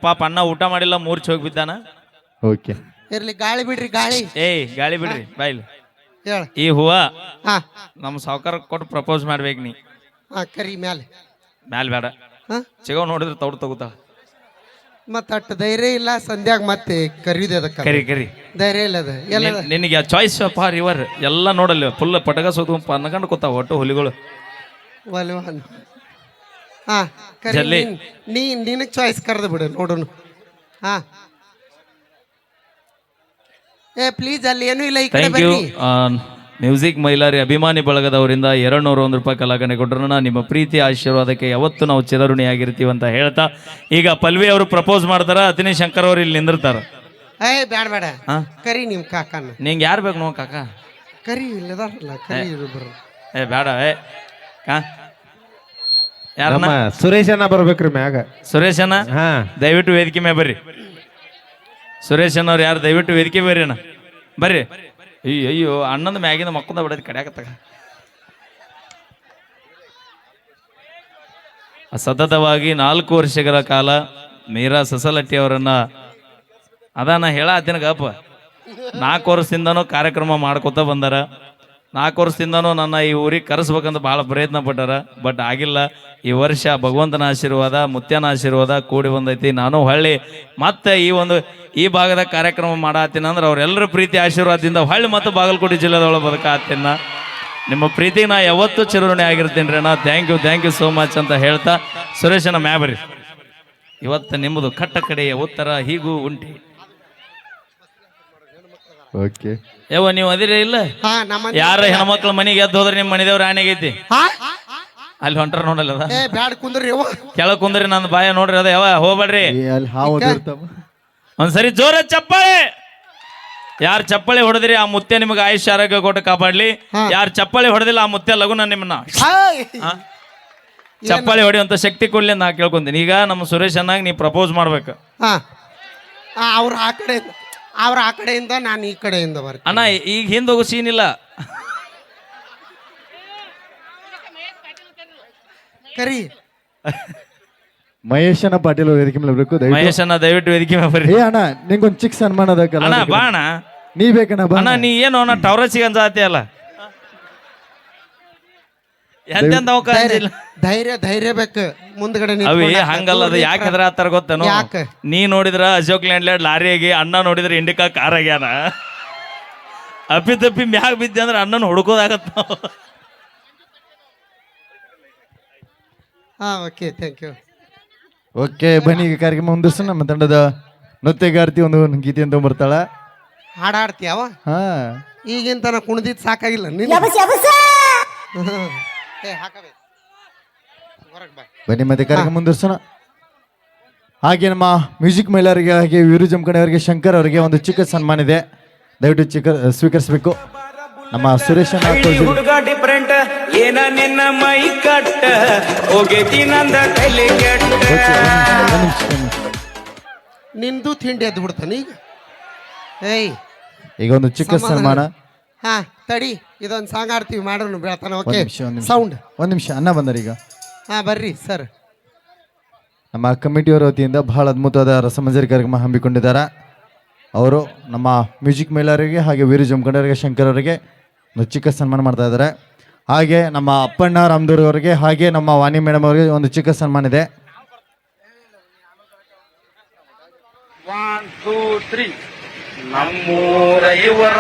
ಪಾಪ ಅಣ್ಣ ಊಟ ಮಾಡಿಲ್ಲ ಮೂರ್ಛೆ ಹೋಗಿ ಬಿದ್ದಾನ. ಓಕೆ ಇರ್ಲಿ ಗಾಳಿ ಬಿಡ್ರಿ ಗಾಳಿ. ಏಯ್ ಗಾಳಿ ಬಿಡ್ರಿ ಬಾಯ್ಲಿ. ಹೇಳ ಈ ಹೂವ ಹಾ ನಮ್ಮ ಸಾವುಕಾರ ಕೊಟ್ಟು ಪ್ರಪೋಸ್ ಮಾಡ್ಬೇಕು ನೀ. ಹಾ ಕರಿ ಮ್ಯಾಲೆ. ಮ್ಯಾಲ್ ಬೇಡ, ಹಾ ಚಿಗವ್ ನೋಡಿದ್ರೆ ತೌಡ್ ತಗೋತಾವ. ಮತ್ತ ಅಟ್ಟು ಧೈರ್ಯ ಇಲ್ಲ ಸಂಧ್ಯಾಗ ಮತ್ತೆ ಕರೀದೆ ಅದಕ್ಕೆ ಕರಿ ಕರಿ ಧೈರ್ಯ ಇಲ್ಲ ಅದು ಎಲ್ಲ ನಿನಗೆ ಚಾಯ್ಸ್ ಫಾರ್ ಯುವರ್ ಎಲ್ಲ ನೋಡಲ್ಲ ಫುಲ್ ಪಟಕ ಸೋದು ಅನ್ಕೊಂಡು ಕೂತಾವ ಒಟ್ಟು ಹುಲಿಗಳು. ವಲ್ವಾನ್ ಹಾ ಕರಿ ಜಲ್ದಿ. ನಿನಗೆ ಚಾಯ್ಸ್ ಕರೆದು ಬಿಡು ನೋಡೋಣ. ಹಾ ಏ ಪ್ಲೀಸ್ ಅಲ್ಲಿ ಏನೂ ಇಲ್ಲ ಈ ಕಡೆ ಥ್ಯಾಂಕ್ ಯು. ಬರ್ರಿ. ಮ್ಯೂಸಿಕ್ ಮೈಲಾರಿ ಅಭಿಮಾನಿ ಬಳಗದವರಿಂದ 201 ರೂಪಾಯಿ ಕಲಾಕಣೆ ಕೊಟ್ಟರು. ನಿಮ್ಮ ಪ್ರೀತಿ ಆಶೀರ್ವಾದಕ್ಕೆ ಯಾವತ್ತು ನಾವು ಚಿರಋಣಿಯಾಗಿರ್ತೀವಿ ಅಂತ ಹೇಳ್ತಾ ಈಗ ಪಲ್ವಿ ಅವರು ಪ್ರಪೋಸ್ ಮಾಡ್ತಾರ. ಅತಿನಿ ಶಂಕರ್ ಅವ್ರು ಇಲ್ಲಿ ನಿಂದಿರ್ತಾರ. ಏ ಬೇಡ ಬೇಡ ಹಾ ಕರಿ ನಿಮ್ ಕಾಕನ ನಿಂಗೆ ಯಾರು ಬೇಕು ನೋ ಕಾಕ? ಕರಿ ಇಲ್ಲದಾರಲ್ಲ ಕರಿ ಇಬ್ರು. ಏ ಬೇಡ ಏ ಕಾ ಯಾರನ್ನ? ನಮ್ಮ ಸುರೇಶ್ ಅಣ್ಣ ಬರ್ಬೇಕ್ರಿ ಮ್ಯಾಗ. ಸುರೇಶನ ಹಾ ದಯವಿಟ್ಟು ವೇದಿಕೆ ಮೇಲೆ ಬರ್ರಿ. ಸುರೇಶನ್ ಅವ್ರು ಯಾರು? ದಯವಿಟ್ಟು ವೇದಿಕೆ ಬರ್ರಿ ಅಣ್ಣ ಬರ್ರಿ. ಅಯ್ಯೋ ಅಣ್ಣನ ಮ್ಯಾಗಿಂದ ಮಕ್ಕಂದ ಬಿಡೋದು ಕಡ್ಯಾಕತ್ತಾಗ. ಸತತವಾಗಿ 4 ವರ್ಷಗಳ ಕಾಲ ಮೀರಾ ಸಸಲಟ್ಟಿ ಅವರನ್ನ ಅದಾನ ಹೇಳತ್ತೀನ ಗಪ್ಪ. 4 ವರ್ಷದಿಂದನೂ ಕಾರ್ಯಕ್ರಮ ಮಾಡ್ಕೊತ ಬಂದಾರ. 4 ವರ್ಷದಿಂದನೂ ನನ್ನ ಈ ಊರಿಗೆ ಕರೆಸ್ಬೇಕಂತ ಭಾಳ ಪ್ರಯತ್ನ ಪಟ್ಟಾರ. ಬಟ್ ಆಗಿಲ್ಲ. ಈ ವರ್ಷ ಭಗವಂತನ ಆಶೀರ್ವಾದ ಮುತ್ಯನ ಆಶೀರ್ವಾದ ಕೂಡಿ ಬಂದೈತಿ. ನಾನು ಹೊಳ್ಳಿ ಮತ್ತೆ ಈ ಭಾಗದ ಕಾರ್ಯಕ್ರಮ ಮಾಡತ್ತೀನಿ ಅಂದ್ರೆ ಅವರೆಲ್ಲರ ಪ್ರೀತಿ ಆಶೀರ್ವಾದದಿಂದ ಹೊಳ್ಳಿ ಮತ್ತೆ ಬಾಗಲಕೋಟೆ ಜಿಲ್ಲೆದೊಳಗೆ ಬದುಕಾಗ್ತೀನ. ನಿಮ್ಮ ಪ್ರೀತಿಗೆ ನಾ ಯಾವತ್ತೂ ಚಿರಋಣಿ ಆಗಿರ್ತೀನಿ ರೀ ಅಣ್ಣ. ಥ್ಯಾಂಕ್ ಯು ಸೋ ಮಚ್ ಅಂತ ಹೇಳ್ತಾ ಸುರೇಶನ ಮ್ಯಾಬರಿ ಇವತ್ತು ನಿಮ್ಮದು ಕಟ್ಟ ಕಡೆಯ ಉತ್ತರ ಹೀಗೂ ಉಂಟಿ. ಓಕೆ ಯವ್ವ ನೀವು ಅದಿರೇ ಇಲ್ಲ? ಹಾ ನಮ್ಮ ಯಾರ ಹೆಣ್ಮಕ್ಳ ಮನೆಗೆ ಎದ್ದು ಹೋದ್ರೆ ನಿಮ್ಮ ಮನೆದೇವ್ರ ಆನೆಗೈತಿ ಹಾ ಅಲ್ಲಿ ಹೊಂಟ್ರ ನೋಡಲ್ಲ ಅದ ಏ ಬ್ಯಾಡ ಕುಂದ್ರಿ ಯವ್ವ. ಕೆಳಗ್ ಕುಂದ್ರಿ ನಂದು ಬಾಯ ನೋಡ್ರಿ ಅದ ಯಾವ ಹೋಗ್ಬೇಡ್ರಿ. ಅಲ್ಲಿ ಹಾವು ಇರ್ತಾವ. ಒಂದ್ಸರಿ ಜೋರ ಚಪ್ಪಾಳೆ. ಯಾರು ಚಪ್ಪಾಳೆ ಹೊಡೆದ್ರಿ ಆ ಮುತ್ಯ ನಿಮಗೆ ಆಯುಷ್ಯ ಆರೋಗ್ಯ ಕೊಟ್ಟು ಕಾಪಾಡ್ಲಿ. ಯಾರು ಚಪ್ಪಾಳೆ ಹೊಡೆದಿಲ್ಲ ಆ ಮುತ್ಯ ಲಗುನ ನಿಮ್ಮನ್ನ ಹಾಯ್. ಚಪ್ಪಾಳೆ ಹೊಡೆಯುವಂತ ಶಕ್ತಿ ಕೊಡ್ಲಿ ಅಂತ ನಾ ಕೇಳ್ಕೊಂತೀನಿ. ಈಗ ನಮ್ಮ ಸುರೇಶ್ ಅನ್ನಾಗ ನೀ ಪ್ರಪೋಸ್ ಮಾಡ್ಬೇಕು ಹಾ ಅವ್ರ ಆ ಕಡೆಯಿಂದ ನಾನು ಈ ಕಡೆಯಿಂದ ಬರ್ತೀನಿ. ಅಣ್ಣ. ಈಗ ಹಿಂದೆ ಹೋಗೋ ಸೀನ್ ಇಲ್ಲ. ಕರಿ ಮಹೇಶನ ಪಾಟೀಲ್ ಅವ್ರು ವೇದಿಕೆ ಮೇಲೆ ಬರ್ಬೇಕು ದಯವಿಟ್ಟು. ಮಹೇಶ್ ಅಣ್ಣ ದಯವಿಟ್ಟು ವೇದಿಕೆ ಮೇಲೆ ಬರ್ರಿ. ಏ ಅಣ್ಣ ನಿಂಗೊಂದು ಚಿಕ್ಕ ಸನ್ಮಾನ ಅದಕ್ಕಲ್ಲ. ಅಣ್ಣ ಬಾ ಅಣ್ಣ. ನೀ ಬೇಕಣ್ಣ ಬಾ. ಅಣ್ಣ ನೀ ಏನು ಅಣ್ಣ ಟವರಸಿಗೆ ಅನ್ಸಾತಿ ಅಲ್ಲ. ಎಂತೆಂತ ಅವಕಾಶ ಇಲ್ಲ. ಧೈರ್ಯ ಬೇಕು ಮುಂದ್ಗಡೆ ಅವಿ ಹಂಗಲ್ಲ. ಅದು ಯಾಕೆ ಎದ್ರ ಆತರ ಗೊತ್ತೇನೋ? ಯಾಕೆ? ನೀ ನೋಡಿದ್ರ ಅಶೋಕ್ ಲ್ಯಾಂಡ್ ಲಾರಿಯಾಗಿ, ಅಣ್ಣ ನೋಡಿದ್ರೆ ಇಂಡಿಕಾ ಕಾರ್ ಆಗ್ಯಾನ. ಅಪ್ಪಿ ತಪ್ಪಿ ಮ್ಯಾಗ ಬಿದ್ದೆ ಅಂದ್ರೆ ಅಣ್ಣನ ಹುಡುಕೋದಾಗತ್ತ ನಾವು. ಹಾ ಓಕೆ ಥ್ಯಾಂಕ್ ಯು. ಓಕೆ ಬನ್ನಿ ಈಗ ಕಾರ್ಯಕ್ರಮ ಮುಂದುವರ್ಸೋಣ. ನಮ್ಮ ತಂಡದ ನೃತ್ಯಗಾರ್ತಿ ಒಂದು ಗೀತೆಯನ್ನು ತಗೊಂಡ್ಬರ್ತಾಳ. ಹಾಡಾಡ್ತೀಯವ? ಹಾ ಈಗಿನ ತನ ಕುಣಿದಿದ್ದು ಸಾಕಾಗಿಲ್ಲ ನೀನು. ಬನ್ನಿ ಮತ್ತೆ ಕಾರ್ಯಕ್ರಮ ಮುಂದುವರ್ಸೋಣ. ಹಾಗೆ ನಮ್ಮ ಮ್ಯೂಸಿಕ್ ಮೈಲಾರಿಗೆ ಹಾಗೆ ವೀರು ಜಮಖಂಡಿ ಅವರಿಗೆ, ಶಂಕರ್ ಅವರಿಗೆ ಒಂದು ಚಿಕ್ಕ ಸನ್ಮಾನ ಇದೆ. ದಯವಿಟ್ಟು ಸ್ವೀಕರಿಸಬೇಕು. ನಮ್ಮ ಸುರೇಶ್ ಹುಡುಗ ಡಿಫ್ರೆಂಟ್ ಏನ ನಿನ್ನ ಮೈ ಕಟ್ಟ ಹೋಗೇತಿ ನಂದ ಕೈಲಿ ನಿಂದು ತಿಂಡಿ ಎದ್ದು ಬಿಡ್ತಾನೆ ಈಗ. ಏಯ್ ಈಗ ಒಂದು ಚಿಕ್ಕ ಸನ್ಮಾನ. ಹಾ ತಡಿ ಇದೊಂದು ಸಾಂಗ್ ಆಡ್ತೀವಿ ಮಾಡೋಣ ಬೆಳತಾನ. ಓಕೆ ಒಂದು ಸೌಂಡ್. ನಿಮಿಷ ಅನ್ನ ಬಂದಾರ ಈಗ. ಹಾ ಬರ್ರಿ ಸರ್. ನಮ್ಮ ಕಮಿಟಿಯವರ ವತಿಯಿಂದ ಬಹಳ ಅದ್ಭುತವಾದ ರಸಮಂಜರಿ ಕಾರ್ಯಕ್ರಮ ಹಮ್ಮಿಕೊಂಡಿದ್ದಾರೆ. ಅವರು ನಮ್ಮ ಮ್ಯೂಸಿಕ್ ಮೈಲಾರಿಗೆ ಹಾಗೆ ವೀರು ಜಮಖಂಡಿ ಅವರಿಗೆ, ಶಂಕರ್ ಅವರಿಗೆ ಒಂದು ಚಿಕ್ಕ ಸನ್ಮಾನ ಮಾಡ್ತಾ ಇದ್ದಾರೆ. ಹಾಗೆ ನಮ್ಮ ಅಪ್ಪಣ್ಣ ರಾಮದೂರ್ ಅವರಿಗೆ ಹಾಗೆ ನಮ್ಮ ವಾಣಿ ಮೇಡಮ್ ಅವರಿಗೆ ಒಂದು ಚಿಕ್ಕ ಸನ್ಮಾನ ಇದೆ. 1 2 3 ನಮ್ಮೂರ ಇವರ